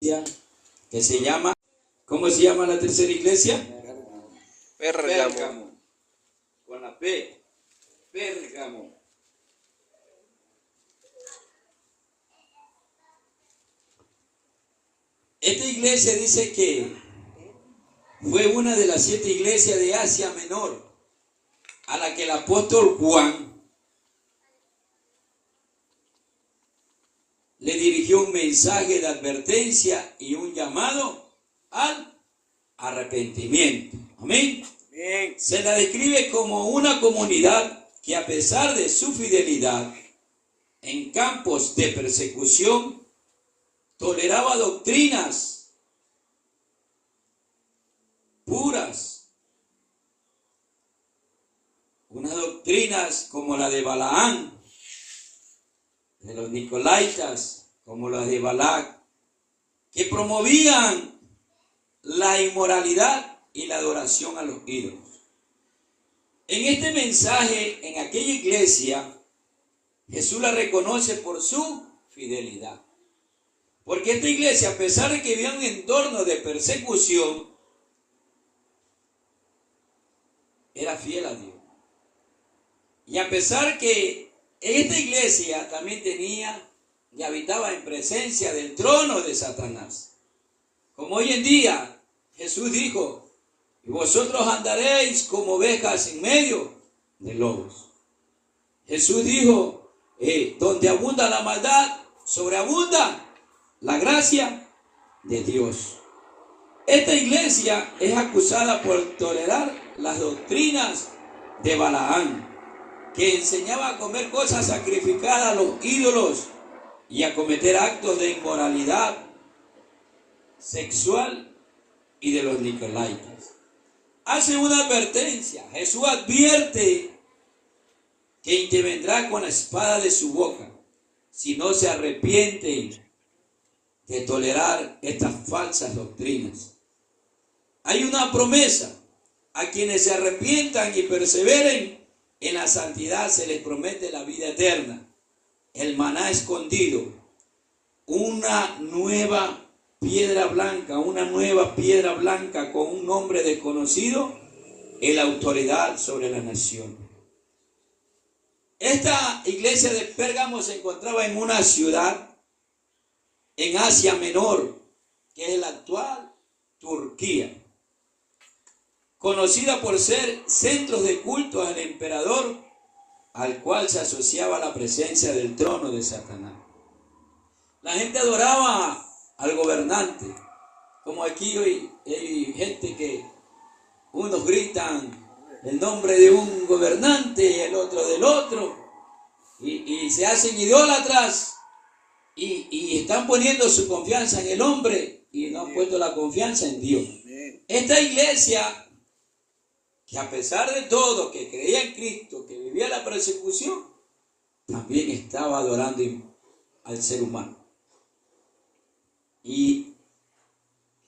que se llama, ¿cómo se llama la tercera iglesia? Pérgamo. Con la P, Pérgamo. Esta iglesia dice que fue una de las 7 iglesias de Asia Menor a la que el apóstol Juan le dirigió un mensaje de advertencia y un llamado al arrepentimiento. Amén. Bien. Se la describe como una comunidad que, a pesar de su fidelidad en campos de persecución, toleraba doctrinas puras, unas doctrinas como la de Balaán, de los Nicolaitas, como la de Balac, que promovían la inmoralidad y la adoración a los ídolos. En este mensaje, en aquella iglesia, Jesús la reconoce por su fidelidad. Porque esta iglesia, a pesar de que vivía un entorno de persecución, era fiel a Dios. Y a pesar que esta iglesia también tenía y habitaba en presencia del trono de Satanás. Como hoy en día, Jesús dijo: y vosotros andaréis como ovejas en medio de lobos. Jesús dijo: donde abunda la maldad, sobreabunda la gracia de Dios. Esta iglesia es acusada por tolerar las doctrinas de Balaán, que enseñaba a comer cosas sacrificadas a los ídolos y a cometer actos de inmoralidad sexual, y de los Nicolaitas. Hace una advertencia. Jesús advierte que intervendrá con la espada de su boca si no se arrepienten de tolerar estas falsas doctrinas. Hay una promesa: a quienes se arrepientan y perseveren en la santidad se les promete la vida eterna, el maná escondido, una nueva piedra blanca con un nombre desconocido y la autoridad sobre la nación. Esta iglesia de Pérgamo se encontraba en una ciudad en Asia Menor, que es la actual Turquía, conocida por ser centros de culto al emperador, al cual se asociaba la presencia del trono de Satanás. La gente adoraba al gobernante, como aquí hoy hay gente que unos gritan el nombre de un gobernante y el otro del otro, y se hacen idólatras y están poniendo su confianza en el hombre y no han puesto la confianza en Dios. Esta iglesia, que a pesar de todo, que creía en Cristo, que vivía la persecución, también estaba adorando al ser humano. Y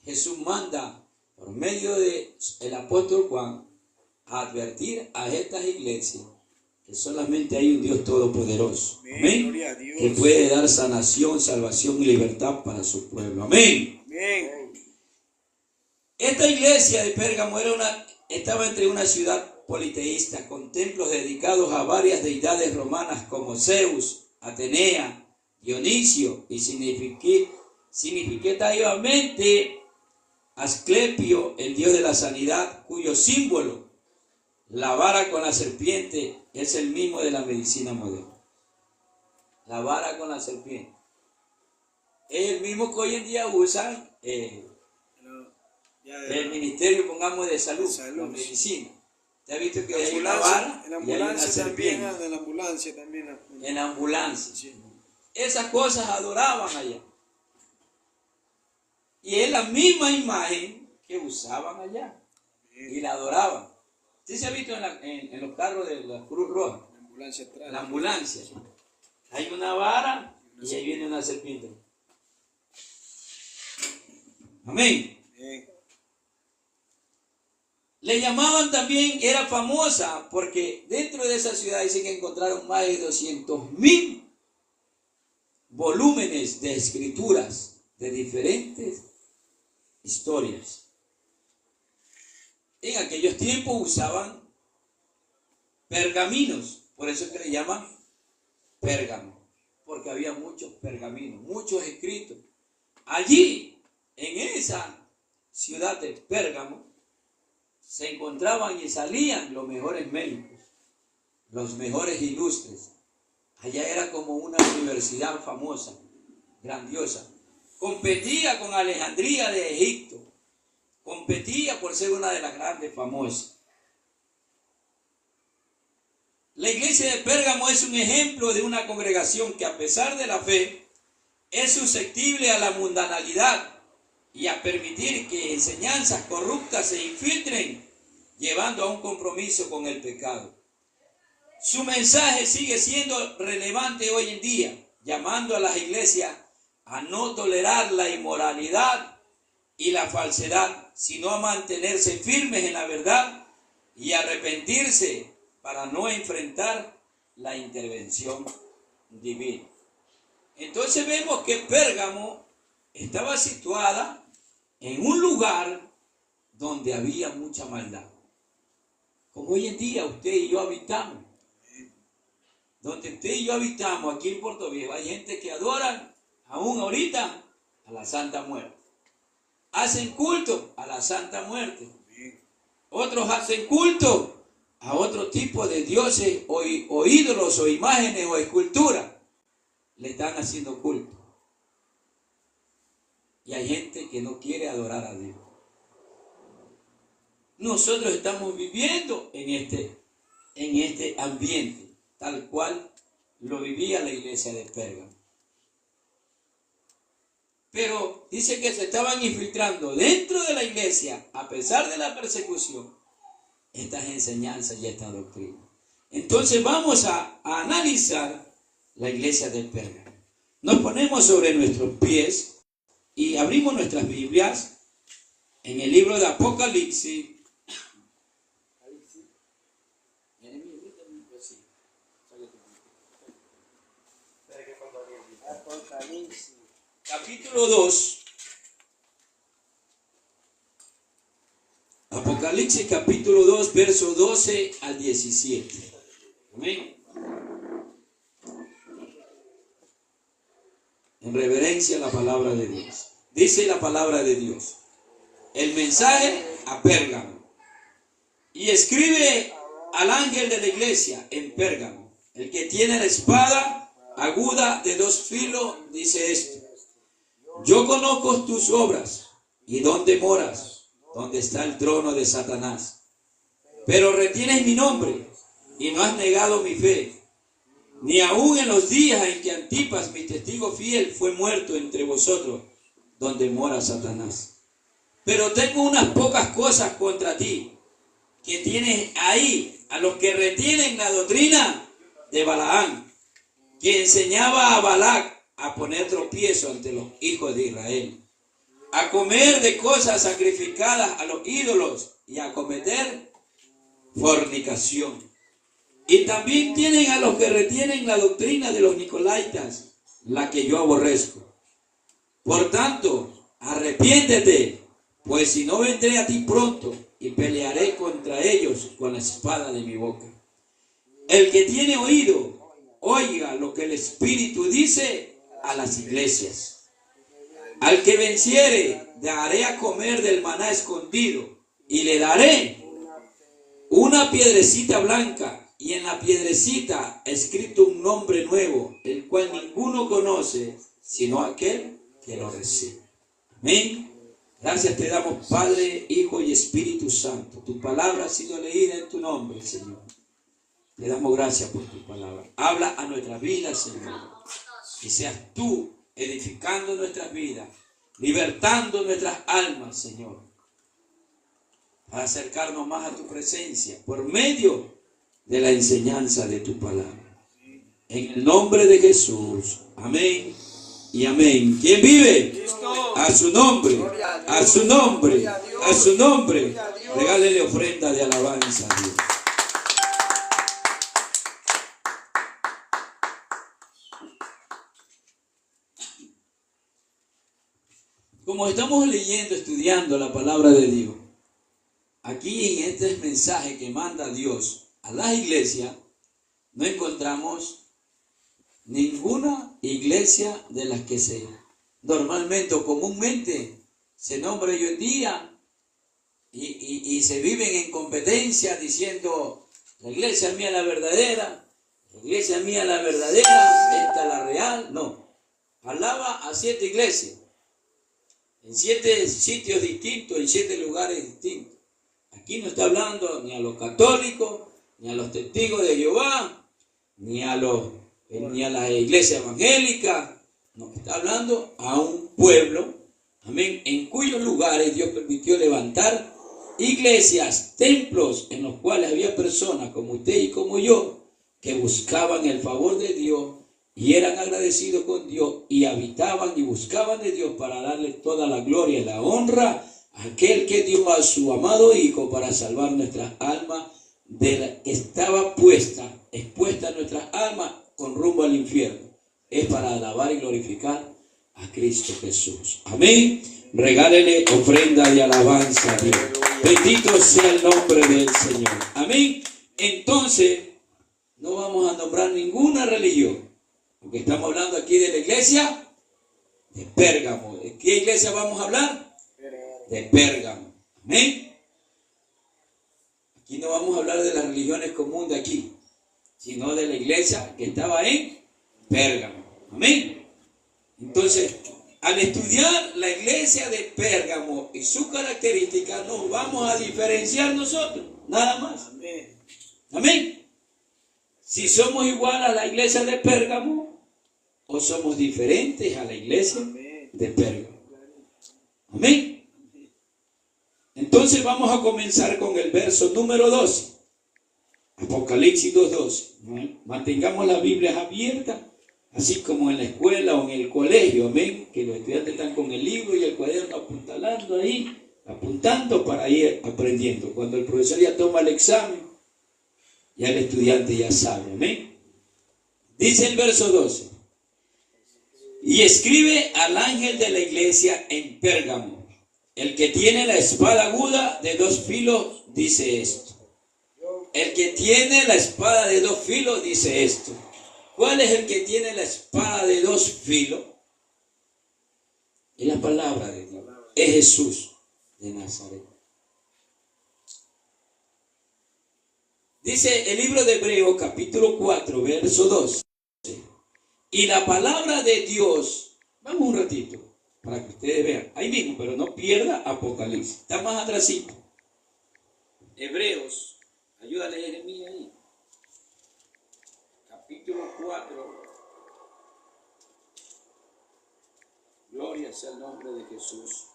Jesús manda, por medio del apóstol Juan, a advertir a estas iglesias que solamente hay un Dios todopoderoso. Amén. Que puede dar sanación, salvación y libertad para su pueblo. Amén. Amén. Esta iglesia de Pérgamo estaba entre una ciudad politeísta con templos dedicados a varias deidades romanas como Zeus, Atenea, Dionisio y significativamente Asclepio, el dios de la sanidad, cuyo símbolo, la vara con la serpiente, es el mismo de la medicina moderna. La vara con la serpiente es el mismo que hoy en día usan el ministerio, pongamos, de salud, la medicina. ¿Te has visto que hay una vara y hay una serpiente? En la ambulancia también. En la ambulancia. Sí. Esas cosas adoraban allá. Y es la misma imagen que usaban allá. Y la adoraban. ¿Sí se ha visto en los carros de la Cruz Roja? La ambulancia atrás. La ambulancia. Hay una vara y ahí viene una serpiente. Amén. Le llamaban también, era famosa, porque dentro de esa ciudad dicen que encontraron más de 200,000 volúmenes de escrituras de diferentes historias. En aquellos tiempos usaban pergaminos, por eso es que le llaman Pérgamo, porque había muchos pergaminos, muchos escritos. Allí, en esa ciudad de Pérgamo, se encontraban y salían los mejores médicos, los mejores ilustres. Allá era como una universidad famosa, grandiosa. Competía con Alejandría de Egipto. Competía por ser una de las grandes famosas. La iglesia de Pérgamo es un ejemplo de una congregación que, a pesar de la fe, es susceptible a la mundanalidad y a permitir que enseñanzas corruptas se infiltren, llevando a un compromiso con el pecado. Su mensaje sigue siendo relevante hoy en día, llamando a las iglesias a no tolerar la inmoralidad y la falsedad, sino a mantenerse firmes en la verdad y arrepentirse para no enfrentar la intervención divina. Entonces vemos que Pérgamo estaba situada en un lugar donde había mucha maldad. Como hoy en día usted y yo habitamos. Donde usted y yo habitamos, aquí en Puerto Viejo, hay gente que adora, aún ahorita, a la Santa Muerte. Hacen culto a la Santa Muerte. Otros hacen culto a otro tipo de dioses o ídolos o imágenes o esculturas. Le están haciendo culto. Y hay gente que no quiere adorar a Dios. Nosotros estamos viviendo en este ambiente, tal cual lo vivía la iglesia de Pérgamo. Pero dice que se estaban infiltrando dentro de la iglesia, a pesar de la persecución, estas enseñanzas y esta doctrina. Entonces vamos a analizar la iglesia de Pérgamo. Nos ponemos sobre nuestros pies y abrimos nuestras Biblias en el libro de Apocalipsis. Apocalipsis. Capítulo 2. Apocalipsis capítulo 2, verso 12 al 17. Amén. En reverencia a la palabra de Dios. Dice la palabra de Dios. El mensaje a Pérgamo. Y escribe al ángel de la iglesia en Pérgamo, el que tiene la espada aguda de dos filos, dice esto: yo conozco tus obras y dónde moras, donde está el trono de Satanás. Pero retienes mi nombre y no has negado mi fe, ni aun en los días en que Antipas, mi testigo fiel, fue muerto entre vosotros, donde mora Satanás. Pero tengo unas pocas cosas contra ti, que tienes ahí a los que retienen la doctrina de Balaam, que enseñaba a Balac a poner tropiezo ante los hijos de Israel, a comer de cosas sacrificadas a los ídolos y a cometer fornicación. Y también tienen a los que retienen la doctrina de los nicolaitas, la que yo aborrezco. Por tanto, arrepiéntete, pues si no vendré a ti pronto y pelearé contra ellos con la espada de mi boca. El que tiene oído, oiga lo que el Espíritu dice a las iglesias. Al que venciere, daré a comer del maná escondido, y le daré una piedrecita blanca, y en la piedrecita escrito un nombre nuevo, el cual ninguno conoce, sino aquel que lo recibe. Amén. Gracias te damos, Padre, Hijo y Espíritu Santo. Tu palabra ha sido leída en tu nombre, Señor. Te damos gracias por tu palabra. Habla a nuestras vidas, Señor. Que seas tú edificando nuestras vidas, libertando nuestras almas, Señor, para acercarnos más a tu presencia por medio de la enseñanza de tu palabra. En el nombre de Jesús. Amén y amén. ¿Quién vive? A su nombre, a su nombre, a su nombre. Regálele ofrenda de alabanza a Dios. como estamos leyendo, estudiando la palabra de Dios, aquí en este mensaje que manda Dios a las iglesias, no encontramos ninguna iglesia de las que normalmente o comúnmente se nombra hoy en día y se viven en competencia diciendo: la iglesia mía es la verdadera, la iglesia mía es la verdadera, esta es la real. No, hablaba a 7 iglesias, en 7 sitios distintos, en 7 lugares distintos. Aquí no está hablando ni a los católicos, ni a los testigos de Jehová, ni a la iglesia evangélica. No, está hablando a un pueblo, amén, en cuyos lugares Dios permitió levantar iglesias, templos, en los cuales había personas como usted y como yo, que buscaban el favor de Dios y eran agradecidos con Dios y habitaban y buscaban de Dios para darle toda la gloria y la honra a aquel que dio a su amado Hijo para salvar nuestras almas de la que estaba expuesta nuestras almas con rumbo al infierno. Es para alabar y glorificar a Cristo Jesús. Amén. Regálele ofrenda de alabanza a Dios. Bendito sea el nombre del Señor. Amén. Entonces, no vamos a nombrar ninguna religión, porque estamos hablando aquí de la iglesia de Pérgamo. ¿De qué iglesia vamos a hablar? De Pérgamo. Amén. Aquí no vamos a hablar de las religiones comunes de aquí, sino de la iglesia que estaba en Pérgamo. Amén. Entonces, al estudiar la iglesia de Pérgamo y sus características, nos vamos a diferenciar nosotros, nada más. Amén. Amén. Si somos igual a la iglesia de Pérgamo o somos diferentes a la iglesia de Pérgamo. Amén. Entonces vamos a comenzar con el verso número 12. Apocalipsis 2:12. Mantengamos las Biblias abiertas, así como en la escuela o en el colegio, amén, que los estudiantes están con el libro y el cuaderno apuntalando ahí, apuntando para ir aprendiendo. Cuando el profesor ya toma el examen, ya el estudiante ya sabe, amén. Dice el verso 12: y escribe al ángel de la iglesia en Pérgamo, el que tiene la espada aguda de 2 filos, dice esto. El que tiene la espada de 2 filos dice esto. ¿Cuál es el que tiene la espada de 2 filos? Es la palabra de Dios. Es Jesús de Nazaret. Dice el libro de Hebreos capítulo 4, verso 12. Y la palabra de Dios, vamos un ratito, para que ustedes vean, ahí mismo, pero no pierda Apocalipsis. Está más atrasito. Hebreos, ayúdale Jeremías ahí. Capítulo 4. Gloria sea el nombre de Jesús.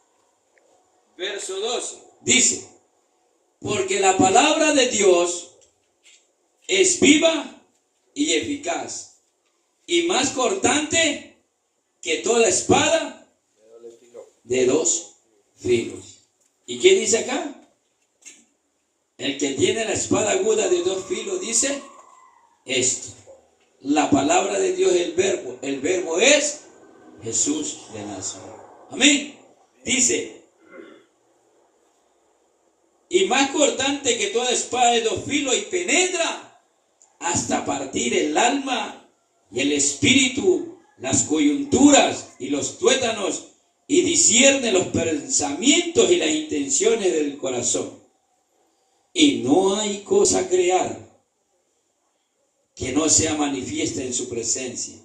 Verso 12. Dice: porque la palabra de Dios es viva y eficaz, y más cortante que toda espada de 2 filos. ¿Y qué dice acá? El que tiene la espada aguda de 2 filos dice esto. La palabra de Dios es el verbo. El verbo es Jesús de Nazaret. Amén. Dice: y más cortante que toda espada de 2 filos, y penetra hasta partir el alma y el espíritu, las coyunturas y los tuétanos, y discierne los pensamientos y las intenciones del corazón. Y no hay cosa creada que no sea manifiesta en su presencia.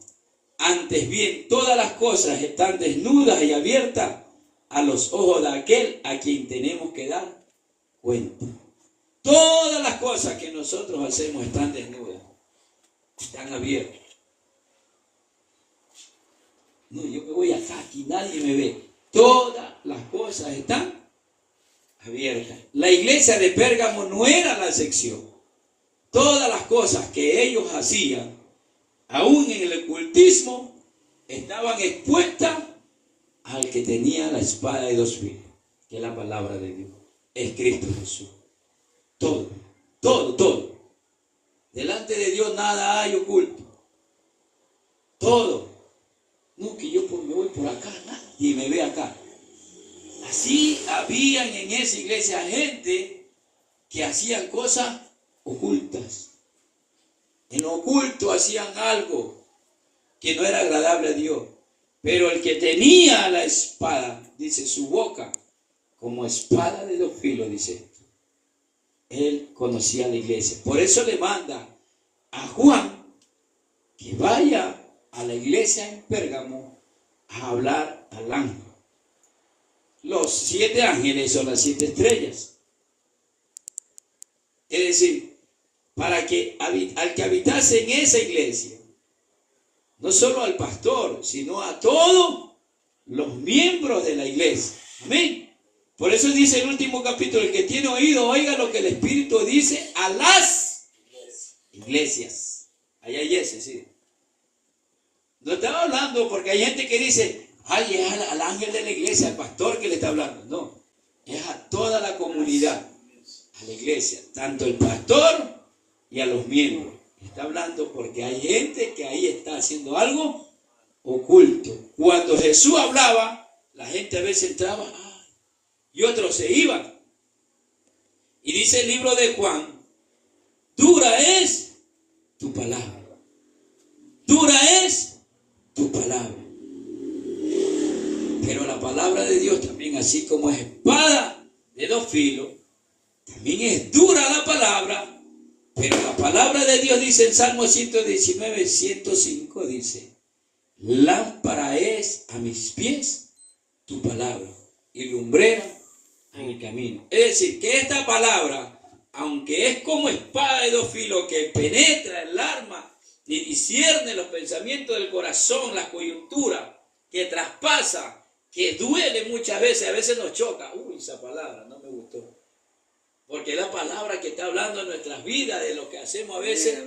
Antes bien, todas las cosas están desnudas y abiertas a los ojos de aquel a quien tenemos que dar cuenta. Todas las cosas que nosotros hacemos están desnudas, están abiertas. No, yo me voy acá, aquí nadie me ve. Todas las cosas están abiertas. La iglesia de Pérgamo no era la excepción. Todas las cosas que ellos hacían, aún en el ocultismo, estaban expuestas al que tenía la espada de 2 filos, que es la palabra de Dios, es Cristo Jesús. Todo, todo, todo. Delante de Dios nada hay oculto. Todo. No, que yo me voy por acá, nadie me ve acá. habían en esa iglesia gente que hacían cosas ocultas. En lo oculto hacían algo que no era agradable a Dios. Pero el que tenía la espada, dice, su boca como espada de dos filos, dice esto. Él conocía la iglesia. Por eso le manda a Juan que vaya a la iglesia en Pérgamo a hablar al ángel. Los 7 ángeles son las 7 estrellas. Es decir, para que al que habitase en esa iglesia, no solo al pastor, sino a todos los miembros de la iglesia. Amén. Por eso dice el último capítulo, el que tiene oído, oiga lo que el Espíritu dice a las iglesias. Ahí hay ese, sí. No estaba hablando porque hay gente que dice, ay, es al ángel de la iglesia, al pastor que le está hablando. No, es a toda la comunidad, a la iglesia, tanto el pastor y a los miembros. Está hablando porque hay gente que ahí está haciendo algo oculto. Cuando Jesús hablaba, la gente a veces entraba y otros se iban. Y dice el libro de Juan, dura es tu palabra. Dura es tu palabra. Pero la palabra de Dios también, así como es espada de dos filos, también es dura la palabra. Pero la palabra de Dios dice en Salmo 119, 105, dice, lámpara es a mis pies tu palabra y lumbrera a mi camino. Es decir, que esta palabra, aunque es como espada de dos filos que penetra el alma y discierne los pensamientos del corazón, las coyunturas, que traspasa, que duele muchas veces, a veces nos choca. Uy, esa palabra no me gustó. Porque es la palabra que está hablando en nuestras vidas, de lo que hacemos a veces,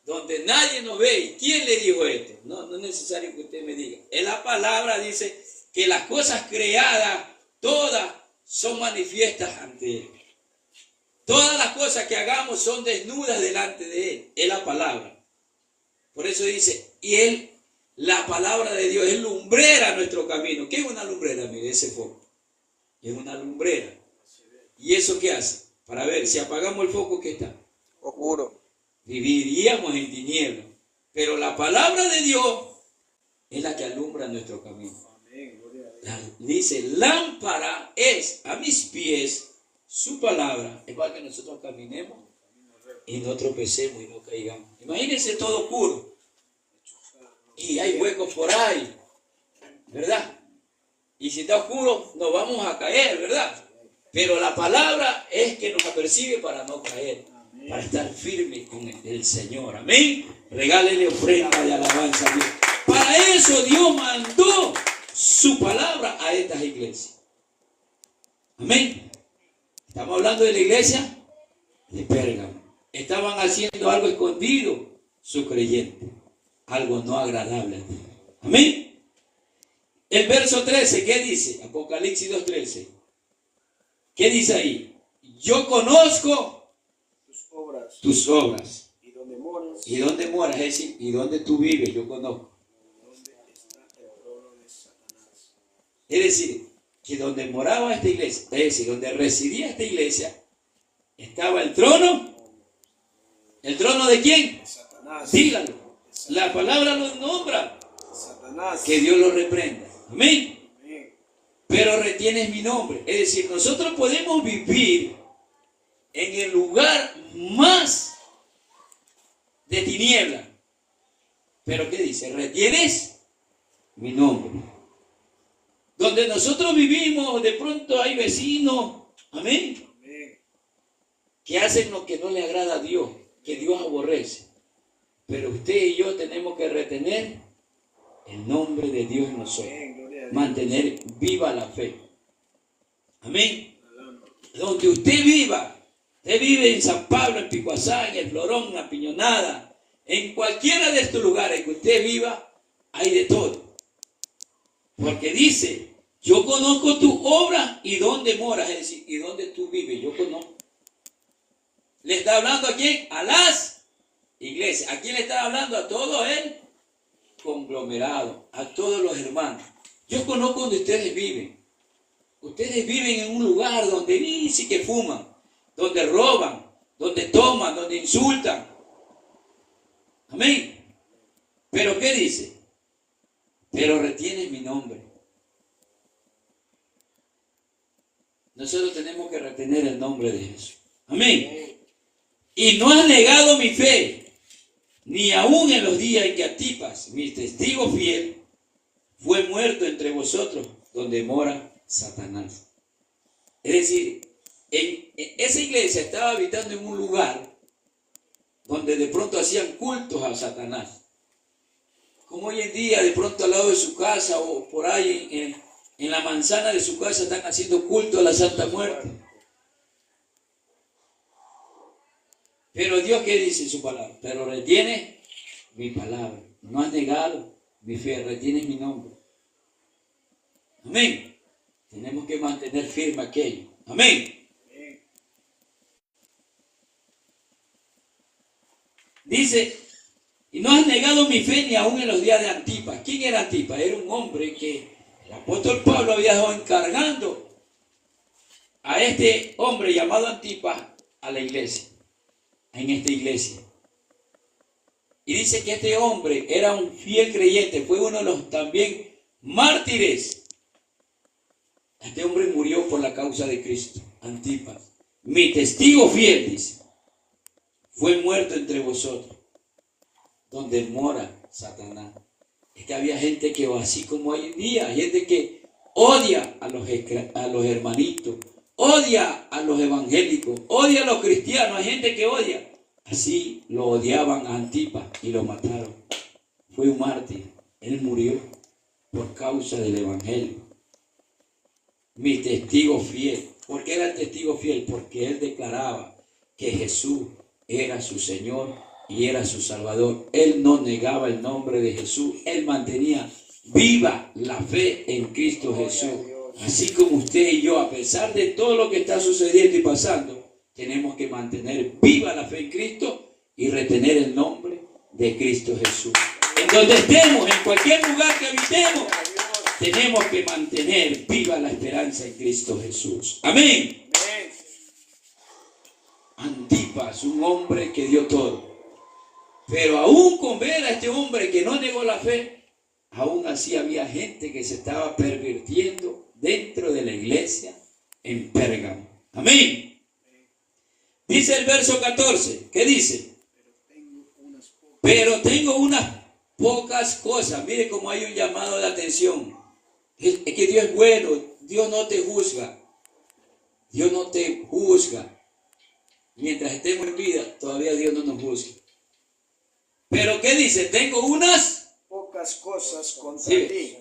donde nadie nos ve. ¿Y quién le dijo esto? No es necesario que usted me diga. Es la palabra, dice, que las cosas creadas, todas son manifiestas ante Él. Todas las cosas que hagamos son desnudas delante de Él. Es la palabra. Por eso dice, y Él, la palabra de Dios, es lumbrera nuestro camino. ¿Qué es una lumbrera? Mire, ese foco. Es una lumbrera. ¿Y eso qué hace? Para ver, si apagamos el foco, ¿qué está? Oscuro. Viviríamos en tinieblas. Pero la palabra de Dios es la que alumbra nuestro camino. Dice, lámpara es a mis pies su palabra. Es para que nosotros caminemos y no tropecemos y no caigamos. Imagínense todo oscuro. Y hay huecos por ahí, ¿verdad? Y si está oscuro, nos vamos a caer, ¿verdad? Pero la palabra es que nos apercibe para no caer, para estar firme con el Señor. Amén. Regálele ofrenda y alabanza a Dios. Para eso Dios mandó su palabra a estas iglesias. Amén. Estamos hablando de la iglesia de Pérgamo. Estaban haciendo algo escondido, su creyente, algo no agradable a Dios. Amén. El verso 13, ¿qué dice? Apocalipsis 2:13. ¿Qué dice ahí? Yo conozco tus obras. ¿Y dónde moras? ¿Y dónde moras? Es decir, ¿y dónde tú vives? Yo conozco. ¿Dónde está el trono de Satanás? Es decir, que donde moraba esta iglesia, es decir, donde residía esta iglesia, estaba el trono. ¿El trono de quién? De Satanás. Dígalo. La palabra lo nombra. Satanás. Que Dios lo reprenda. Amén. Amén. Pero retienes mi nombre. Es decir, nosotros podemos vivir en el lugar más de tiniebla. Pero ¿qué dice? Retienes mi nombre. Donde nosotros vivimos, de pronto hay vecinos, amén, que hacen lo que no le agrada a Dios, que Dios aborrece. Pero usted y yo tenemos que retener el nombre de Dios en nosotros. Mantener viva la fe. Amén. Donde usted viva, usted vive en San Pablo, en Picuazá, en El Florón, en La Piñonada, en cualquiera de estos lugares que usted viva, hay de todo. Porque dice, yo conozco tu obra y dónde moras, es decir, y dónde tú vives, yo conozco. ¿Le está hablando a quién? A las iglesias. ¿A quién le está hablando? A todo el conglomerado, a todos los hermanos. Yo conozco donde ustedes viven. Ustedes viven en un lugar donde dice que fuman, donde roban, donde toman, donde insultan. Amén. Pero ¿qué dice? Pero retienes mi nombre. Nosotros tenemos que retener el nombre de Jesús. Amén. Y no has negado mi fe, ni aun en los días en que Antipas, mi testigo fiel, fue muerto entre vosotros, donde mora Satanás. Es decir, esa iglesia estaba habitando en un lugar donde de pronto hacían cultos a Satanás. Como hoy en día, de pronto al lado de su casa o por ahí en la manzana de su casa están haciendo culto a la Santa Muerte. Pero Dios, ¿qué dice en su palabra? Pero retienes mi palabra. No has negado mi fe, retienes mi nombre. Amén. Tenemos que mantener firme aquello. Amén. Dice, y no has negado mi fe ni aún en los días de Antipas. ¿Quién era Antipas? Era un hombre que el apóstol Pablo había dejado encargando a este hombre llamado Antipas a la iglesia, en esta iglesia. Y dice que este hombre era un fiel creyente, fue uno de los también mártires. Este hombre murió por la causa de Cristo, Antipas. Mi testigo fiel, dice, fue muerto entre vosotros, donde mora Satanás. Es que había gente que, así como hoy en día, gente que odia a los hermanitos, odia a los evangélicos, odia a los cristianos. Hay gente que odia. Así lo odiaban a Antipas y lo mataron. Fue un mártir. Él murió por causa del evangelio. Mi testigo fiel. ¿Por qué era el testigo fiel? Porque él declaraba que Jesús era su Señor y era su Salvador. Él no negaba el nombre de Jesús. Él mantenía viva la fe en Cristo Jesús. Así como usted y yo, a pesar de todo lo que está sucediendo y pasando, tenemos que mantener viva la fe en Cristo y retener el nombre de Cristo Jesús. En donde estemos, en cualquier lugar que habitemos, tenemos que mantener viva la esperanza en Cristo Jesús. Amén. Antipas, un hombre que dio todo. Pero aún con ver a este hombre que no negó la fe, aún así había gente que se estaba pervirtiendo dentro de la iglesia en Pérgamo. Amén. Dice el verso 14, ¿qué dice? Pero tengo unas pocas cosas. Mire cómo hay un llamado de atención. Es que Dios es bueno, Dios no te juzga. Dios no te juzga. Mientras estemos en vida, todavía Dios no nos juzga. Pero ¿qué dice? Tengo unas pocas cosas contra ti.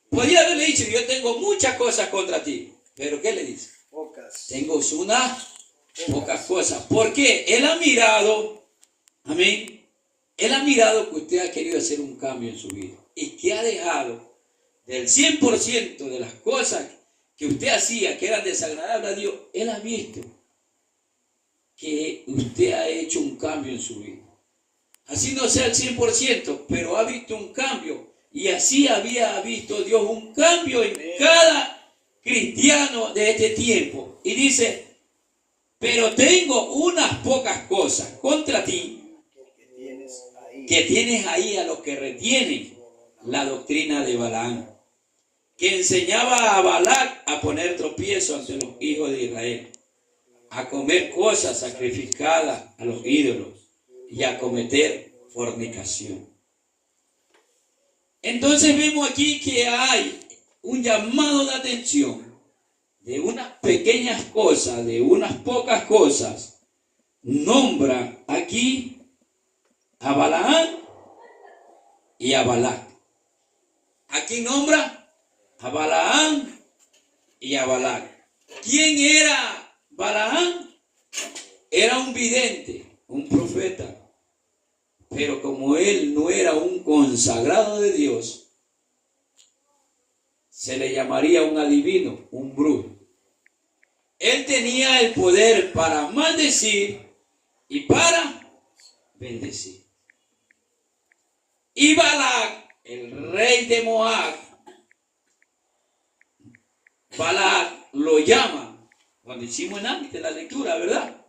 Podría haberle dicho, yo tengo muchas cosas contra ti. Pero ¿qué le dice? Pocas. Tengo unas pocas cosas. ¿Por qué? Él ha mirado, amén, él ha mirado que usted ha querido hacer un cambio en su vida y que ha dejado del 100% de las cosas que usted hacía que eran desagradables a Dios. Él ha visto que usted ha hecho un cambio en su vida. Así no sea el 100%, pero ha visto un cambio. Y así había visto Dios un cambio en cada cristiano de este tiempo. Y dice, pero tengo unas pocas cosas contra ti que tienes ahí a los que retienen la doctrina de Balaam, que enseñaba a Balac a poner tropiezo ante los hijos de Israel, a comer cosas sacrificadas a los ídolos y a cometer fornicación. Entonces vemos aquí que hay un llamado de atención de unas pequeñas cosas, de unas pocas cosas. Nombra aquí a Balaam y a Balac. Aquí nombra a Balaam y a Balac. ¿Quién era Balaam? Era un vidente, un profeta. Pero como él no era un consagrado de Dios, se le llamaría un adivino, un brujo. Él tenía el poder para maldecir y para bendecir. Y Balac, el rey de Moab, Balac lo llama, cuando hicimos antes la lectura, ¿verdad?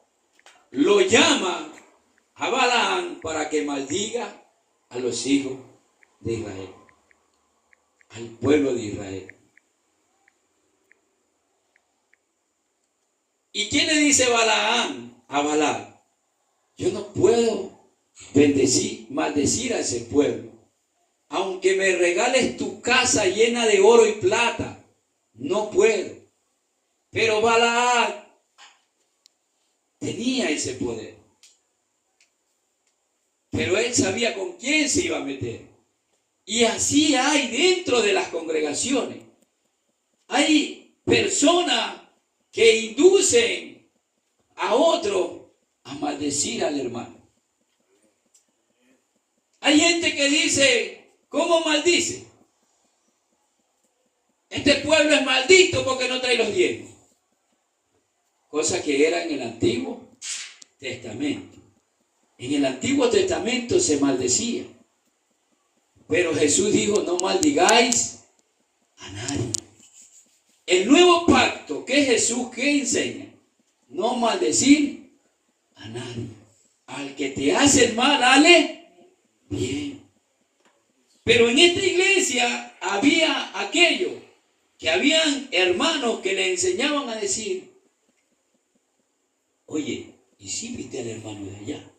Lo llama a Balaam para que maldiga a los hijos de Israel, al pueblo de Israel. ¿Y quién le dice Balaam a Balac? Yo no puedo maldecir a ese pueblo. Aunque me regales tu casa llena de oro y plata, no puedo. Pero Balac tenía ese poder. Pero él sabía con quién se iba a meter. Y así hay dentro de las congregaciones. Hay personas que inducen a otro a maldecir al hermano. Hay gente que dice, ¿cómo maldice? Este pueblo es maldito porque no trae los diezmos. Cosa que era en el Antiguo Testamento. En el Antiguo Testamento se maldecía. Pero Jesús dijo, no maldigáis a nadie. El nuevo pacto que Jesús, ¿qué enseña? No maldecir a nadie. Al que te hace el mal, dale bien. Pero en esta iglesia había aquello, que habían hermanos que le enseñaban a decir, oye, ¿y si viste al hermano de allá?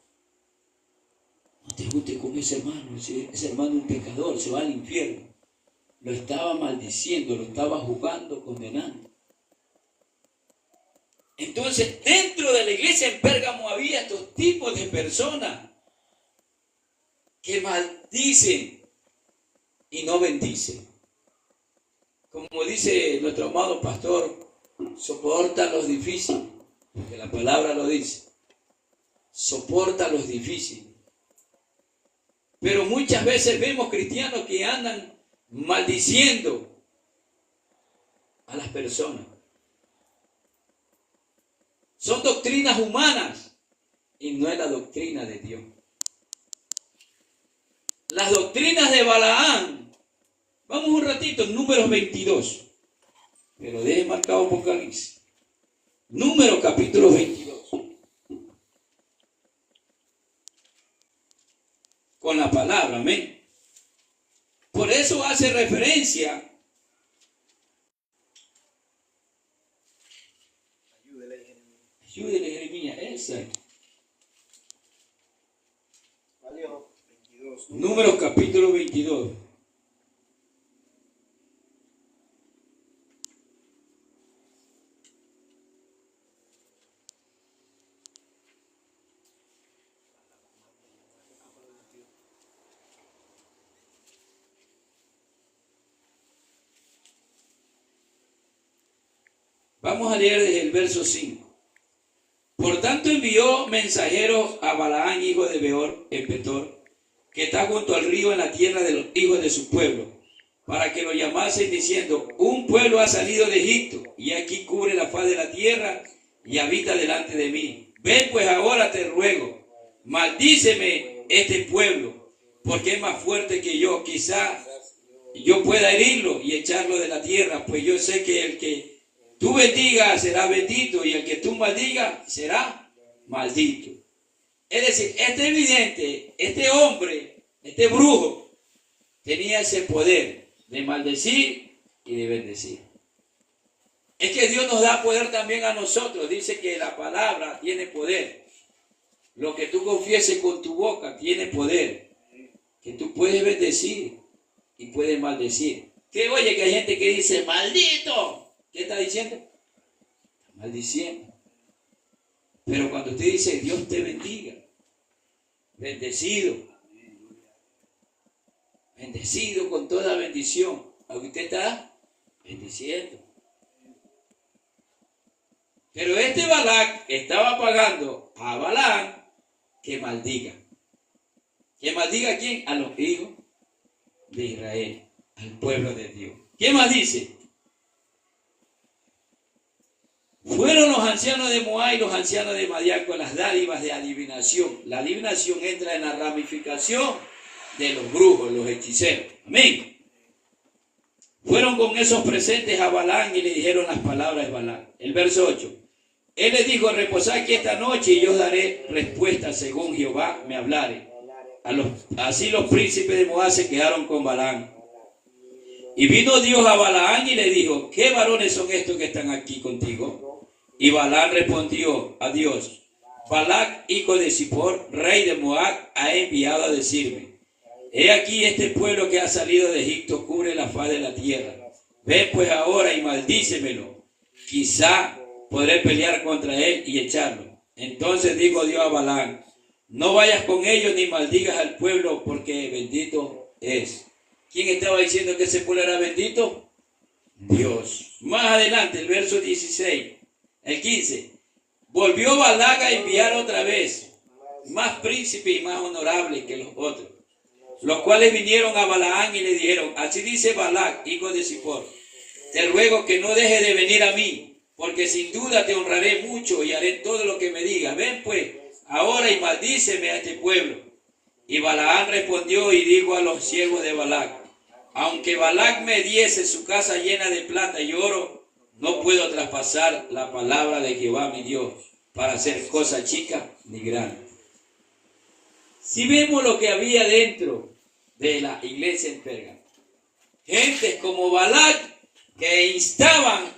No te juntes con ese hermano, ese hermano es un pecador, se va al infierno. Lo estaba maldiciendo, lo estaba juzgando, condenando. Entonces, dentro de la iglesia en Pérgamo había estos tipos de personas que maldicen y no bendicen. Como dice nuestro amado pastor, soporta los difíciles, porque la palabra lo dice. Soporta los difíciles. Pero muchas veces vemos cristianos que andan maldiciendo a las personas. Son doctrinas humanas y no es la doctrina de Dios. Las doctrinas de Balaam. Vamos un ratito en Números 22. Pero deje marcado Apocalipsis. Números capítulo 22. Con la palabra, amén. Por eso hace referencia. Ayúdele, Jeremías. Esa. Valió 22. Números capítulo 22. Vamos a leer desde el verso 5. Por tanto envió mensajeros a Balaam, hijo de Beor, en Petor, que está junto al río en la tierra de los hijos de su pueblo, para que lo llamasen diciendo, un pueblo ha salido de Egipto, y aquí cubre la faz de la tierra, y habita delante de mí. Ven pues ahora, te ruego, maldíceme este pueblo, porque es más fuerte que yo. Quizá yo pueda herirlo y echarlo de la tierra, pues yo sé que el que tú bendigas será bendito, y el que tú maldigas será maldito. Es decir, es evidente, este hombre, este brujo, tenía ese poder de maldecir y de bendecir. Es que Dios nos da poder también a nosotros. Dice que la palabra tiene poder. Lo que tú confieses con tu boca tiene poder. Que tú puedes bendecir y puedes maldecir. Que oye, que hay gente que dice, maldito. ¿Qué está diciendo? Está maldiciendo. Pero cuando usted dice, Dios te bendiga, bendecido, bendecido con toda bendición, a usted está bendiciendo. Pero este Balac estaba pagando a Balaam que maldiga. ¿Que maldiga a quién? A los hijos de Israel, al pueblo de Dios. ¿Qué más dice? Fueron los ancianos de Moab y los ancianos de Madián con las dádivas de adivinación. La adivinación entra en la ramificación de los brujos, los hechiceros. Amén. Fueron con esos presentes a Balaam y le dijeron las palabras de Balaam. El verso 8. Él les dijo, reposad aquí esta noche y yo os daré respuesta según Jehová me hablare. Así los príncipes de Moab se quedaron con Balaam. Y vino Dios a Balaam y le dijo, ¿qué varones son estos que están aquí contigo? Y Balaam respondió a Dios, Balac, hijo de Zippor, rey de Moab, ha enviado a decirme, he aquí este pueblo que ha salido de Egipto cubre la faz de la tierra. Ven pues ahora y maldícemelo. Quizá podré pelear contra él y echarlo. Entonces dijo Dios a Balaam, no vayas con ellos ni maldigas al pueblo porque bendito es. ¿Quién estaba diciendo que ese pueblo era bendito? Dios. Más adelante, el verso 16, el 15. Volvió Balac a enviar otra vez más príncipes y más honorables que los otros, los cuales vinieron a Balaam y le dijeron, así dice Balac, hijo de Zippor, te ruego que no dejes de venir a mí, porque sin duda te honraré mucho y haré todo lo que me digas. Ven pues ahora y maldíceme a este pueblo. Y Balaam respondió y dijo a los siervos de Balac, aunque Balac me diese su casa llena de plata y oro, no puedo traspasar la palabra de Jehová mi Dios para hacer cosa chica ni grande. Si vemos lo que había dentro de la iglesia en Pérgamo, gentes como Balac que instaban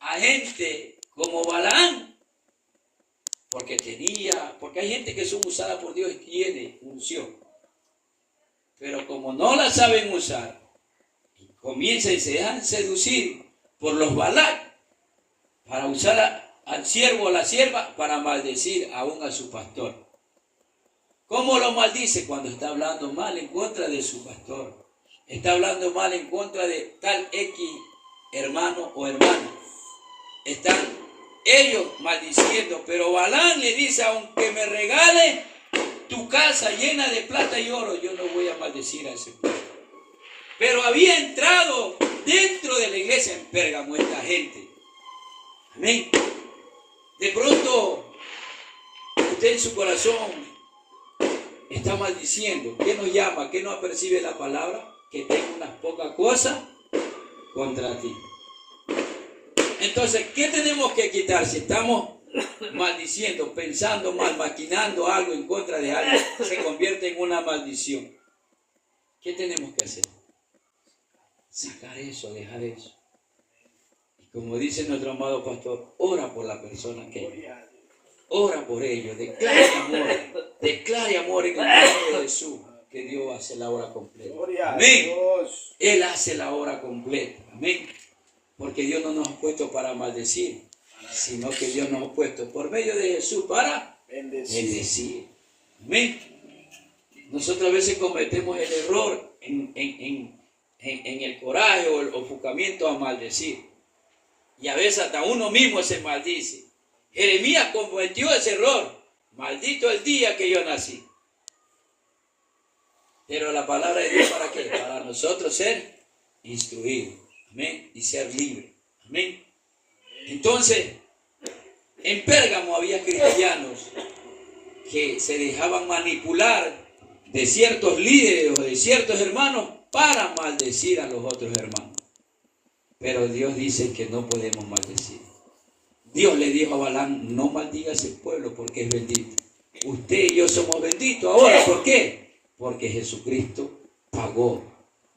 a gente como Balaam, porque hay gente que son usadas por Dios y tiene unción, pero como no la saben usar, comienzan y se dejan seducir por los Balac para usar al siervo o la sierva para maldecir aún a su pastor. ¿Cómo lo maldice? Cuando está hablando mal en contra de su pastor, está hablando mal en contra de tal X hermano o hermana. Están ellos maldiciendo, pero Balaam le dice, aunque me regale tu casa llena de plata y oro, yo no voy a maldecir a ese pueblo. Pero había entrado dentro de la iglesia en Pérgamo esta gente. Amén. De pronto, usted en su corazón está maldiciendo. ¿Qué nos llama? ¿Qué no apercibe la palabra? Que tengo unas pocas cosas contra ti. Entonces, ¿qué tenemos que quitar? Si estamos maldiciendo, pensando mal, maquinando algo en contra de alguien, se convierte en una maldición. ¿Qué tenemos que hacer? Sacar eso, dejar eso. Y como dice nuestro amado pastor, ora por la persona que ora por ellos, declare amor en el nombre de Jesús, que Dios hace la obra completa. Amén. Él hace la obra completa. Amén. Porque Dios no nos ha puesto para maldecir, sino que Dios nos ha puesto por medio de Jesús para bendecir. Amén. Nosotros a veces cometemos el error en el coraje o el ofuscamiento a maldecir. Y a veces hasta uno mismo se maldice. Jeremías cometió ese error. Maldito el día que yo nací. Pero la palabra de Dios, ¿para qué? Para nosotros ser instruidos. Amén. Y ser libres. Amén. Entonces, en Pérgamo había cristianos que se dejaban manipular de ciertos líderes o de ciertos hermanos para maldecir a los otros hermanos. Pero Dios dice que no podemos maldecir. Dios le dijo a Balaam, no maldiga a ese pueblo porque es bendito. Usted y yo somos benditos ahora. ¿Por qué? Porque Jesucristo pagó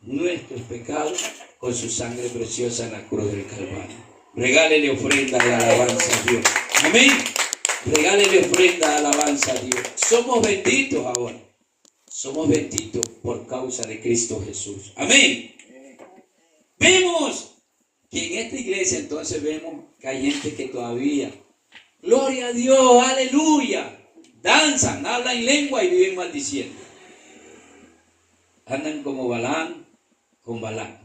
nuestros pecados con su sangre preciosa en la cruz del Calvario. Regálele ofrenda de alabanza a Dios. Amén. Regálele ofrenda de alabanza a Dios. Somos benditos ahora. Somos benditos por causa de Cristo Jesús. Amén. Vemos que en esta iglesia entonces vemos que hay gente que todavía, gloria a Dios, aleluya, danzan, hablan en lengua y viven maldiciendo. Andan como Balaam con Balac.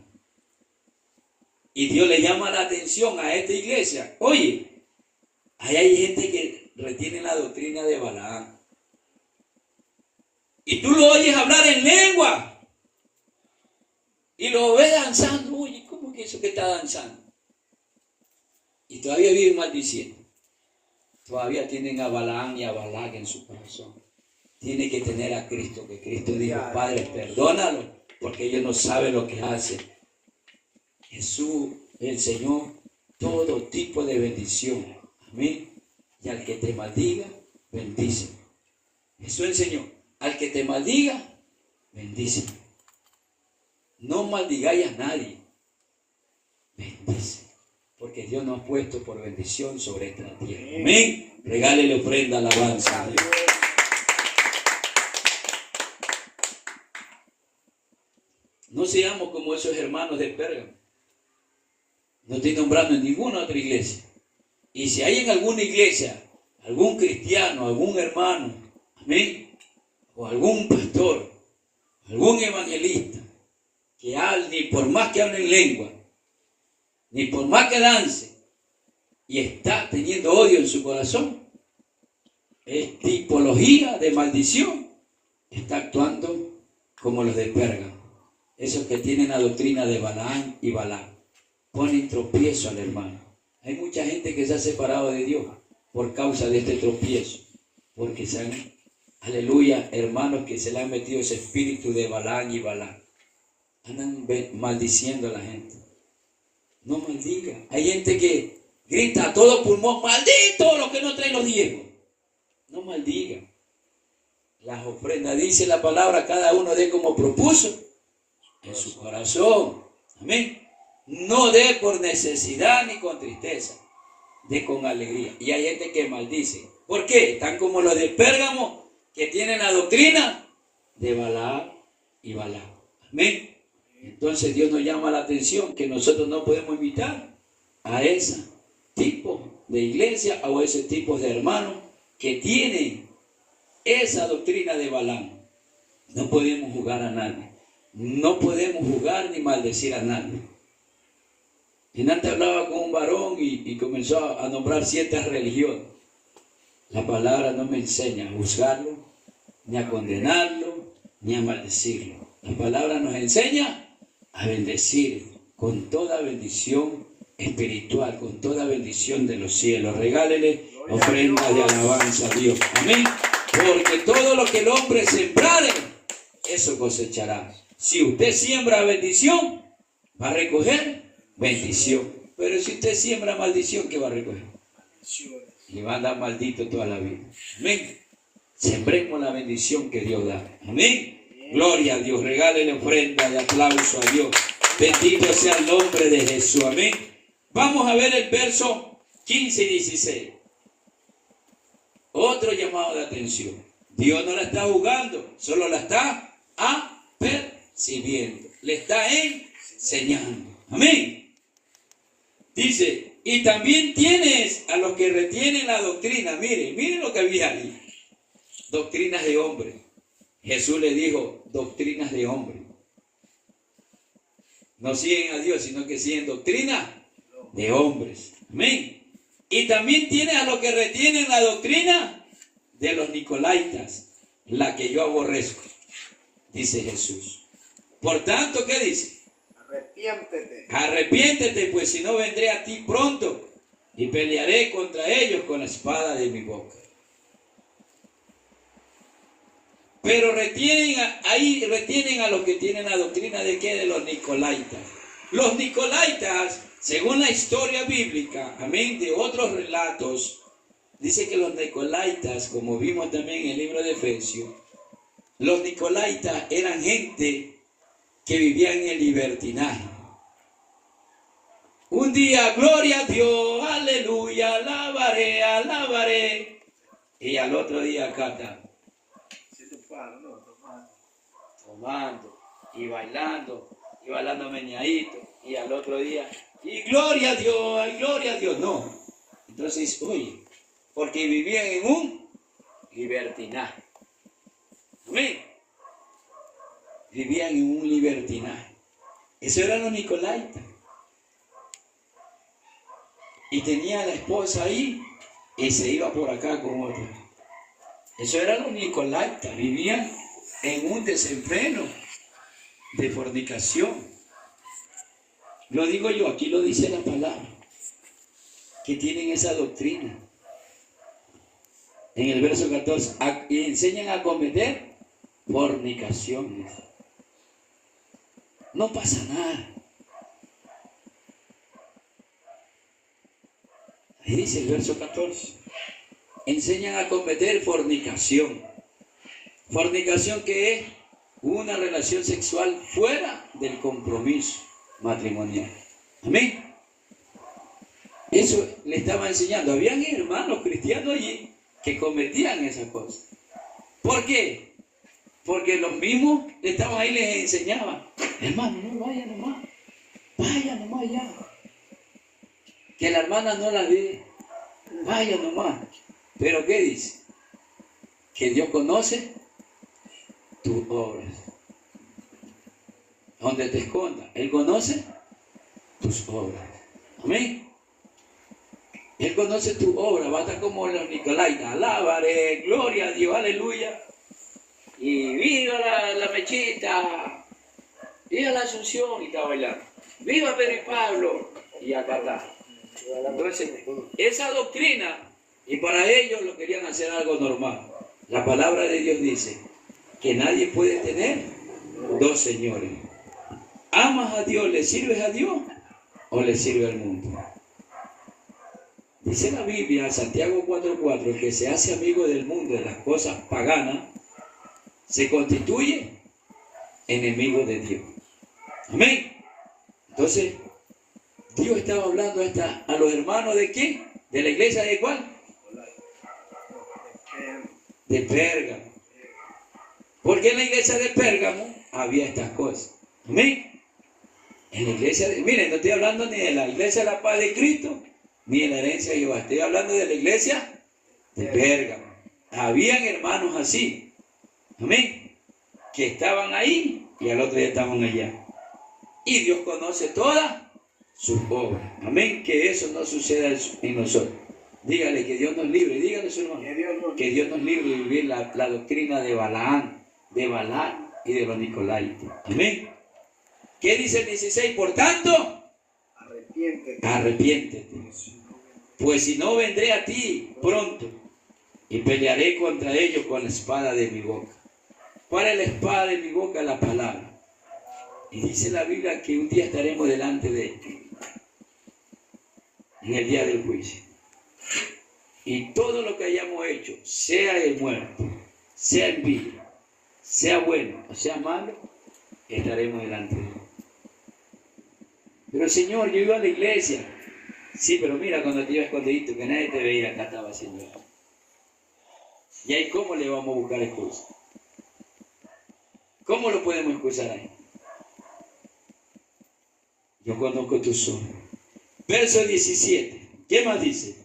Y Dios le llama la atención a esta iglesia. Oye, ahí hay gente que retiene la doctrina de Balaam. Y tú lo oyes hablar en lengua. Y lo ves danzando. Oye, ¿cómo que eso que está danzando? Y todavía viven maldiciendo. Todavía tienen a Balaam y a Balac en su corazón. Tiene que tener a Cristo, que Cristo dijo, Padre, perdónalo, porque ellos no saben lo que hacen. Jesús enseñó todo tipo de bendición. Amén. Y al que te maldiga, bendice. Jesús enseñó, al que te maldiga, bendice. No maldigáis a nadie. Bendice. Porque Dios nos ha puesto por bendición sobre esta tierra. Amén. Regálele ofrenda, alabanza a Dios. No seamos como esos hermanos de Pérgamo. No estoy nombrando en ninguna otra iglesia. Y si hay en alguna iglesia, algún cristiano, algún hermano, amén, o algún pastor, algún evangelista, que ni por más que hable en lengua, ni por más que dance, y está teniendo odio en su corazón, es tipología de maldición, está actuando como los de Pérgamo. Esos que tienen la doctrina de Balaam y Balaam, ponen tropiezo al hermano. Hay mucha gente que se ha separado de Dios por causa de este tropiezo, porque se han, aleluya, hermanos que se le han metido ese espíritu de Balaam y Balaam. Andan maldiciendo a la gente. No maldiga. Hay gente que grita a todo pulmón, maldito los que no traen los diezmos. No maldiga. Las ofrendas, dice la palabra, cada uno dé como propuso en su corazón. Amén. No dé por necesidad ni con tristeza, dé con alegría. Y hay gente que maldice. ¿Por qué? Están como los de Pérgamo, que tienen la doctrina de Balaam y Balaam. Amén. Entonces Dios nos llama la atención que nosotros no podemos invitar a ese tipo de iglesia o a ese tipo de hermanos que tienen esa doctrina de Balaam. No podemos jugar a nadie. No podemos jugar ni maldecir a nadie. Y antes hablaba con un varón y comenzó a nombrar ciertas religiones. La palabra no me enseña a juzgarlo, ni a condenarlo, ni a maldecirlo. La palabra nos enseña a bendecir con toda bendición espiritual, con toda bendición de los cielos. Regálele ofrenda de alabanza a Dios. Amén. Porque todo lo que el hombre sembrare, eso cosechará. Si usted siembra bendición, va a recoger bendición. Pero si usted siembra maldición, ¿qué va a recoger? Y va a andar maldito toda la vida. Amén. Sembremos la bendición que Dios da. Amén. Gloria a Dios. Regálele ofrenda de aplauso a Dios. Bendito sea el nombre de Jesús. Amén. Vamos a ver el verso 15 y 16. Otro llamado de atención. Dios no la está jugando, solo la está apercibiendo. Le está enseñando. Amén. Dice, y también tienes a los que retienen la doctrina. Miren lo que había ahí. Doctrinas de hombre. Jesús le dijo, doctrinas de hombre. No siguen a Dios, sino que siguen doctrinas de hombres. Amén. Y también tienes a los que retienen la doctrina de los nicolaitas, la que yo aborrezco, dice Jesús. Por tanto, ¿qué dice? Arrepiéntete. Arrepiéntete, pues si no vendré a ti pronto y pelearé contra ellos con la espada de mi boca. Pero retienen a los que tienen la doctrina de ¿qué? De los nicolaitas. Los nicolaitas, según la historia bíblica, amén, de otros relatos, dice que los nicolaitas, como vimos también en el libro de Efesios, los nicolaitas eran gente que vivía en el libertinaje. Un día, gloria a Dios, aleluya, alabaré. Y al otro día, acá está. Tomando y bailando meñadito. Y al otro día, y gloria a Dios, no. Entonces, oye, porque vivían en un libertinaje. ¿Amén? Vivían en un libertinaje. Eso eran los nicolaitas. Y tenía a la esposa ahí y se iba por acá con otra. Eso eran los nicolaitas. Vivían en un desenfreno de fornicación. Lo digo yo, aquí lo dice la palabra, que tienen esa doctrina. En el verso 14, y enseñan a cometer fornicaciones. No pasa nada. Ahí dice el verso 14. Enseñan a cometer fornicación. Fornicación, que es una relación sexual fuera del compromiso matrimonial. Amén. Eso le estaba enseñando. Habían hermanos cristianos allí que cometían esas cosas. ¿Por qué? Porque los mismos estaban ahí y les enseñaban. Hermano, no vaya nomás. Vaya nomás ya. Que la hermana no la ve. Vaya nomás. Pero ¿qué dice? Que Dios conoce tus obras. Donde te escondas, Él conoce tus obras. Amén. Él conoce tu obra. Va a estar como los Nicolaitas. Alábare, gloria a Dios, aleluya. Y viva la mechita. Viva la Asunción. Y está bailando. Viva Pedro y Pablo. Y acá está. Entonces, esa doctrina, y para ellos lo querían hacer algo normal. La palabra de Dios dice que nadie puede tener dos señores. ¿Amas a Dios, le sirves a Dios o le sirve al mundo? Dice la Biblia, Santiago 4:4, el que se hace amigo del mundo, de las cosas paganas, se constituye enemigo de Dios. Amén. Entonces, Dios estaba hablando a los hermanos de qué? ¿De la iglesia de cuál? De Pérgamo. Porque en la iglesia de Pérgamo había estas cosas. Amén. En la iglesia miren, no estoy hablando ni de la iglesia de la paz de Cristo, ni de la herencia de Jehová. Estoy hablando de la iglesia de Pérgamo. Habían hermanos así. Amén. Que estaban ahí y al otro día estaban allá. Y Dios conoce todas sus obras. Amén. Que eso no suceda en nosotros. Dígale que Dios nos libre. Dígale a su hermano. Que Dios nos libre de vivir la doctrina de Balaam, de Balac y de los Nicolaitas. Amén. ¿Qué dice el 16? Por tanto, arrepiéntete. Pues si no, vendré a ti pronto y pelearé contra ellos con la espada de mi boca. ¿Cuál es la espada de mi boca? La palabra. Y dice la Biblia que un día estaremos delante de Él, en el día del juicio. Y todo lo que hayamos hecho, sea de muerte, sea en vida, sea bueno o sea malo, estaremos delante de Él. Pero Señor, yo iba a la iglesia. Sí, pero mira, cuando te iba escondidito, que nadie te veía, acá estaba haciendo eso. ¿Y ahí cómo le vamos a buscar excusa? ¿Cómo lo podemos excusar ahí? Yo conozco tus obras. Verso 17. ¿Qué más dice?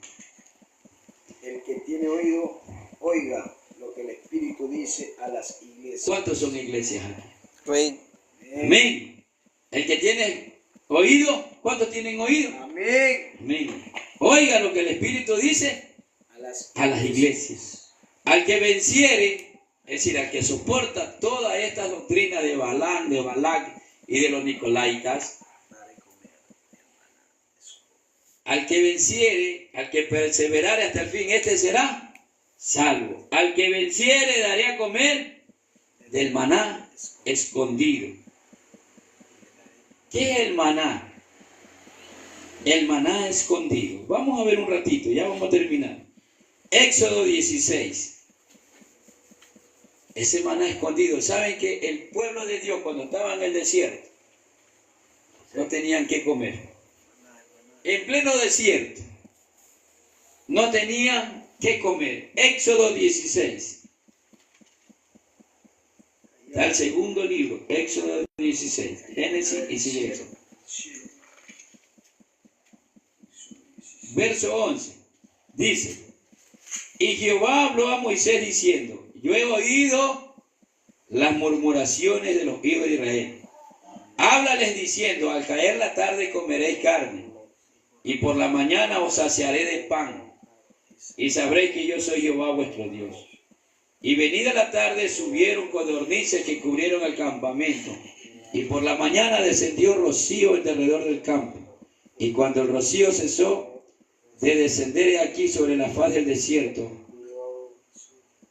El que tiene oído, oiga lo que el Espíritu dice a las iglesias. ¿Cuántos son iglesias aquí? Amén. El que tiene oído, ¿cuántos tienen oído? Amén. Amén. Oiga lo que el Espíritu dice a las iglesias. Al que venciere, es decir, al que soporta toda esta doctrina de Balaam, de Balac y de los Nicolaitas, al que venciere, al que perseverare hasta el fin, este será salvo. Al que venciere, daré a comer del maná escondido. ¿Qué es el maná? El maná escondido. Vamos a ver un ratito, ya vamos a terminar. Éxodo 16. Ese maná escondido. ¿Saben que el pueblo de Dios, cuando estaba en el desierto, no tenían que comer? En pleno desierto, no tenían que comer. Éxodo 16. Está el segundo libro, Éxodo 16. Génesis y sigue Éxodo. Verso 11. Dice: y Jehová habló a Moisés diciendo: yo he oído las murmuraciones de los hijos de Israel. Háblales diciendo: al caer la tarde comeréis carne, y por la mañana os saciaré de pan, y sabréis que yo soy Jehová vuestro Dios. Y venida la tarde subieron codornices que cubrieron el campamento, y por la mañana descendió rocío en derredor del campo. Y cuando el rocío cesó de descender aquí sobre la faz del desierto,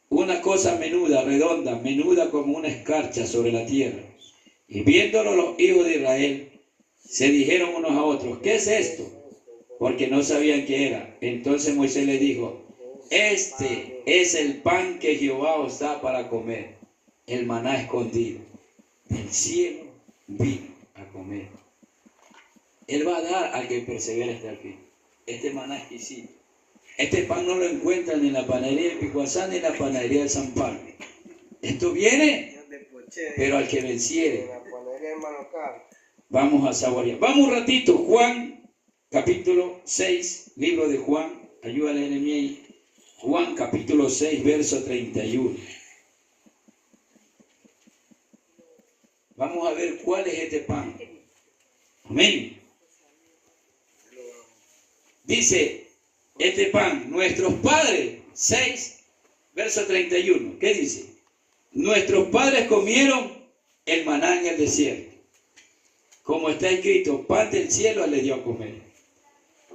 una cosa menuda, redonda, menuda como una escarcha sobre la tierra. Y viéndolo los hijos de Israel, se dijeron unos a otros: ¿qué es esto? porque no sabían qué era. Entonces Moisés les dijo, este es el pan que Jehová os da para comer, el maná escondido. Del cielo vino a comer. Él va a dar al que persevera hasta el fin. Este maná exquisito. Este pan no lo encuentran ni en la panadería de Picuazán ni en la panadería de San Pablo. Esto viene, pero al que venciere. Vamos a saborear. Vamos un ratito, Juan, capítulo 6, libro de Juan. Ayúdale en mí. Juan, capítulo 6, verso 31. Vamos a ver cuál es este pan. Amén. Dice, este pan, nuestros padres, 6, verso 31. ¿Qué dice? Nuestros padres comieron el maná en el desierto. Como está escrito, pan del cielo le dio a comer.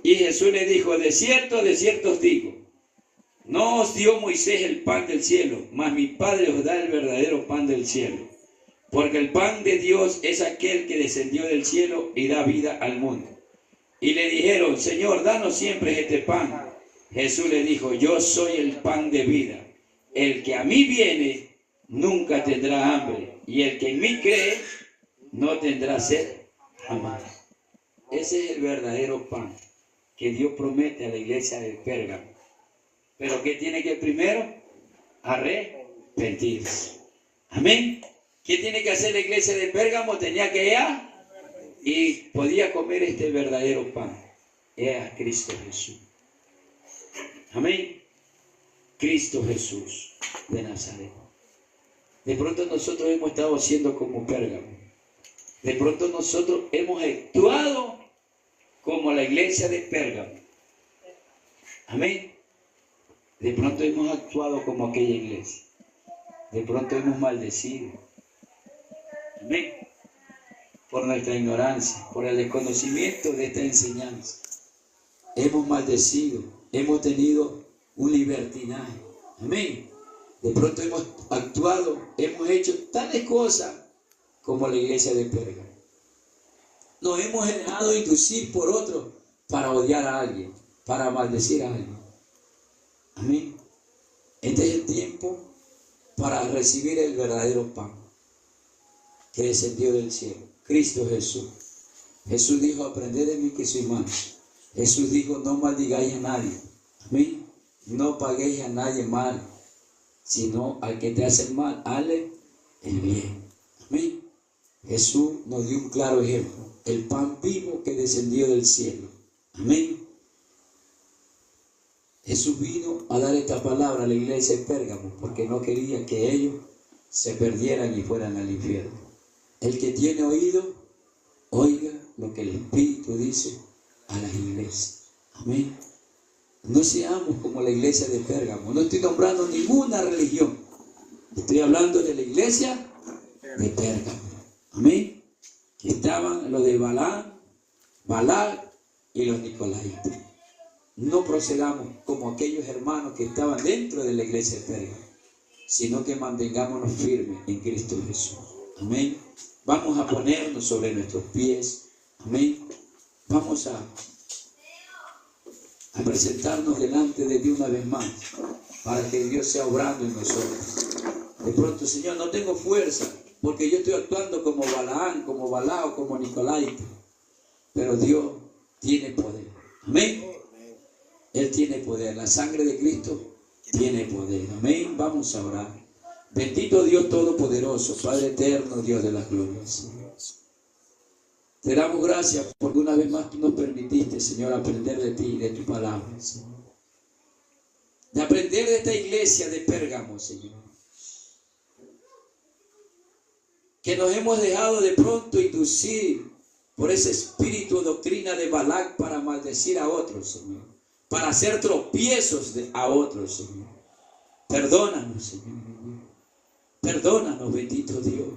Y Jesús le dijo, de cierto os digo, no os dio Moisés el pan del cielo, mas mi Padre os da el verdadero pan del cielo. Porque el pan de Dios es aquel que descendió del cielo y da vida al mundo. Y le dijeron, Señor, danos siempre este pan. Jesús le dijo, yo soy el pan de vida. El que a mí viene, nunca tendrá hambre. Y el que en mí cree, no tendrá sed jamás. Ese es el verdadero pan que Dios promete a la iglesia de Pérgamo. Pero ¿qué tiene que primero? Arrepentirse. Amén. ¿Qué tiene que hacer la iglesia de Pérgamo? Tenía que ir y podía comer este verdadero pan. Era Cristo Jesús. Amén. Cristo Jesús de Nazaret. De pronto nosotros hemos estado siendo como Pérgamo. De pronto nosotros hemos actuado como la iglesia de Pérgamo. Amén. De pronto hemos actuado como aquella iglesia. De pronto hemos maldecido. Amén. Por nuestra ignorancia, por el desconocimiento de esta enseñanza. Hemos maldecido, hemos tenido un libertinaje. Amén. De pronto hemos actuado, hemos hecho tales cosas como la iglesia de Pérgamo. Nos hemos dejado inducir por otros para odiar a alguien, para maldecir a alguien. Amén. Este es el tiempo para recibir el verdadero pan que descendió del cielo, Cristo Jesús. Jesús dijo, aprended de mí que soy manso. Jesús dijo, no maldigáis a nadie. Amén. No paguéis a nadie mal, sino al que te hace el mal, hazle el bien. Amén. Jesús nos dio un claro ejemplo, el pan vivo que descendió del cielo. Amén. Jesús vino a dar esta palabra a la iglesia de Pérgamo porque no quería que ellos se perdieran y fueran al infierno. El que tiene oído, oiga lo que el Espíritu dice a las iglesias. Amén. No seamos como la iglesia de Pérgamo. No estoy nombrando ninguna religión. Estoy hablando de la iglesia de Pérgamo. Amén. Que estaban los de Balaam, Balac y los Nicolaitas. No procedamos como aquellos hermanos que estaban dentro de la iglesia de Pérgamo, sino que mantengámonos firmes en Cristo Jesús. Amén. Vamos a ponernos sobre nuestros pies. Amén. Vamos a presentarnos delante de Dios una vez más, para que Dios sea obrando en nosotros. De pronto, Señor, no tengo fuerza, porque yo estoy actuando como Balaam, como Balao, como Nicolaita. Pero Dios tiene poder. Amén. Él tiene poder. La sangre de Cristo tiene poder. Amén. Vamos a orar. Bendito Dios Todopoderoso, Padre eterno, Dios de las glorias. Te damos gracias porque una vez más tú nos permitiste, Señor, aprender de ti y de tu palabra, Señor. De aprender de esta iglesia de Pérgamo, Señor. Que nos hemos dejado de pronto inducir por ese espíritu o doctrina de Balac para maldecir a otros, Señor. Para hacer tropiezos a otros, Señor. Perdónanos, Señor. Perdónanos, bendito Dios.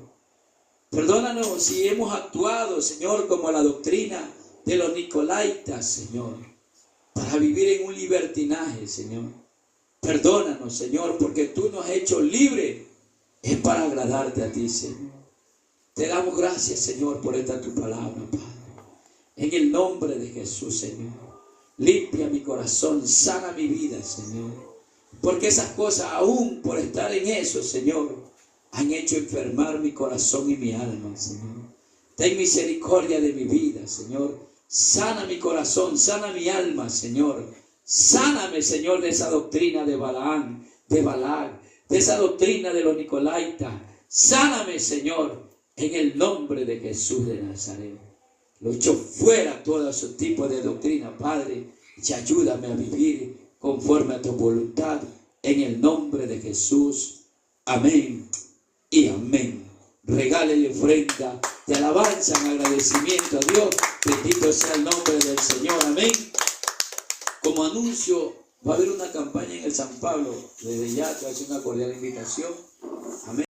Perdónanos si hemos actuado, Señor, como la doctrina de los Nicolaitas, Señor, para vivir en un libertinaje, Señor. Perdónanos, Señor, porque tú nos has hecho libres. Es para agradarte a ti, Señor. Te damos gracias, Señor, por esta tu palabra, Padre. En el nombre de Jesús, Señor. Limpia mi corazón, sana mi vida, Señor. Porque esas cosas, aún por estar en eso, Señor, han hecho enfermar mi corazón y mi alma, Señor. Ten misericordia de mi vida, Señor. Sana mi corazón, sana mi alma, Señor. Sáname, Señor, de esa doctrina de Balaam, de Balac, de esa doctrina de los Nicolaitas. Sáname, Señor, en el nombre de Jesús de Nazaret. Lo echo fuera todo ese tipo de doctrina, Padre, y ayúdame a vivir conforme a tu voluntad, en el nombre de Jesús. Amén y amén. Regálele ofrenda de alabanza en agradecimiento a Dios. Bendito sea el nombre del Señor. Amén. Como anuncio, va a haber una campaña en el San Pablo. Desde ya te hace una cordial invitación. Amén.